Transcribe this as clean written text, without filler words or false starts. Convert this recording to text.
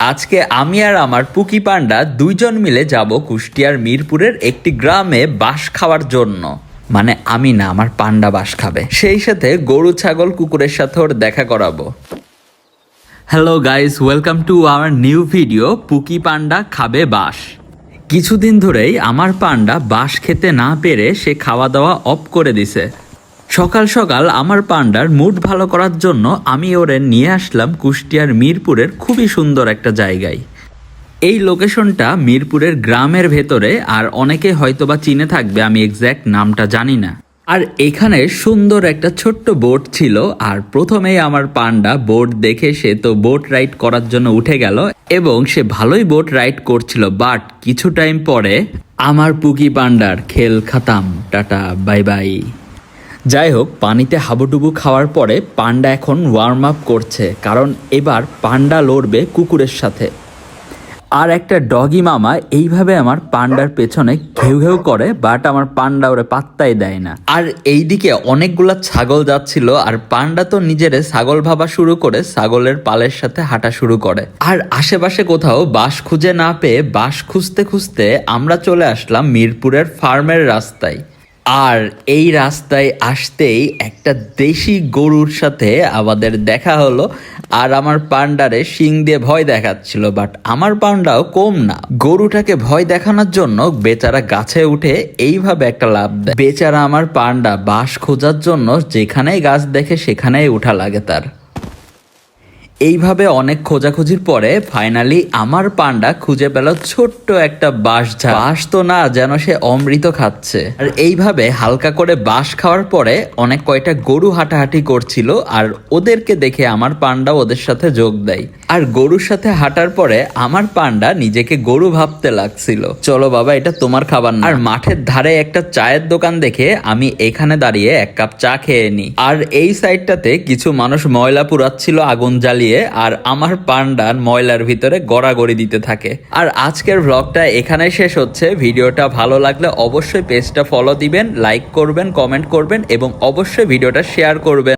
আজকে আমি আর আমার পুকি পান্ডা দুইজন মিলে যাব কুষ্টিয়ার মিরপুরের একটি গ্রামে বাঁশ খাওয়ার জন্য। মানে আমি না, আমার পান্ডা বাঁশ খাবে, সেই সাথে গরু ছাগল কুকুরের সাথে ওর দেখা করাবো। Hello guys, welcome to our new video. Pookie panda খাবে বাঁশ। কিছুদিন ধরেই আমার পান্ডা বাঁশ খেতে না পেরে সে খাওয়া দাওয়া অফ করে দিছে। সকাল সকাল আমার পান্ডার মুড ভালো করার জন্য আমি ওরে নিয়ে আসলাম কুষ্টিয়ার মিরপুরের খুবই সুন্দর একটা জায়গায়। এই লোকেশনটা মিরপুরের গ্রামের ভেতরে, আর অনেকে হয়তোবা চিনে থাকবে, আমি এক্স্যাক্ট নামটা জানি না। আর এখানে সুন্দর একটা ছোট্ট বোট ছিল, আর প্রথমেই আমার পান্ডা বোট দেখে সে তো বোট রাইড করার জন্য উঠে গেল এবং সে ভালোই বোট রাইড করছিল। বাট কিছু টাইম পরে আমার পুকি পান্ডার খেল খাতাম, টাটা বাই বাই। যাই হোক, পানিতে হাবুডুবু খাওয়ার পরে পান্ডা এখন ওয়ার্ম আপ করছে, কারণ এবার পান্ডা লড়বে কুকুরের সাথে। আর একটা ডগি মামা এইভাবে আমার পান্ডার পেছনে ঘেউ ঘেউ করে, বাট আমার পান্ডা ওরে পাত্তাই দেয় না। আর এইদিকে অনেকগুলা ছাগল যাচ্ছিল, আর পান্ডা তো নিজেরে ছাগল ভাবা শুরু করে ছাগলের পালের সাথে হাঁটা শুরু করে। আর আশেপাশে কোথাও বাঁশ খুঁজে না পেয়ে বাঁশ খুঁজতে খুঁজতে আমরা চলে আসলাম মিরপুরের ফার্মের রাস্তায়। আর এই রাস্তায় আসতেই একটা দেশি গরুর সাথে আমাদের দেখা হলো, আর আমার পান্ডারে শিং দিয়ে ভয় দেখাচ্ছিল। বাট আমার পান্ডাও কম না, গরুটাকে ভয় দেখানোর জন্য বেচারা গাছে উঠে এইভাবে একটা লাফ দেয়। বেচারা আমার পান্ডা বাঁশ খোঁজার জন্য যেখানেই গাছ দেখে সেখানেই উঠা লাগে তার। এইভাবে অনেক খোঁজাখুঁজির পরে ফাইনালি আমার পান্ডা খুঁজে পেল ছোট্ট একটা বাঁশ ঝাড়। বাঁশ তো না, যেন সে অমৃত খাচ্ছে। আর এইভাবে হালকা করে বাঁশ খাওয়ার পরে অনেক কয়টা গরু হাঁটাহাঁটি করছিল, আর ওদেরকে দেখে আমার পান্ডা ওদের সাথে যোগ দেয়। আর গরুর সাথে হাঁটার পরে আমার পান্ডা নিজেকে গরু ভাবতে লাগছিল। চলো বাবা, এটা তোমার খাবার না। আর মাঠের ধারে একটা চায়ের দোকান দেখে আমি এখানে দাঁড়িয়ে এক কাপ চা খেয়ে নিই। আর এই সাইডটাতে কিছু মানুষ ময়লা পুরাচ্ছিল আগুন জ্বালিয়ে, আর আমার পান্ডা ময়লার ভিতরে গড়াগড়ি দিতে থাকে। আর আজকের ব্লগটা এখানে শেষ হচ্ছে। ভিডিওটা ভালো লাগলে অবশ্যই পেজটা ফলো দিবেন, লাইক করবেন, কমেন্ট করবেন এবং অবশ্যই ভিডিওটা শেয়ার করবেন।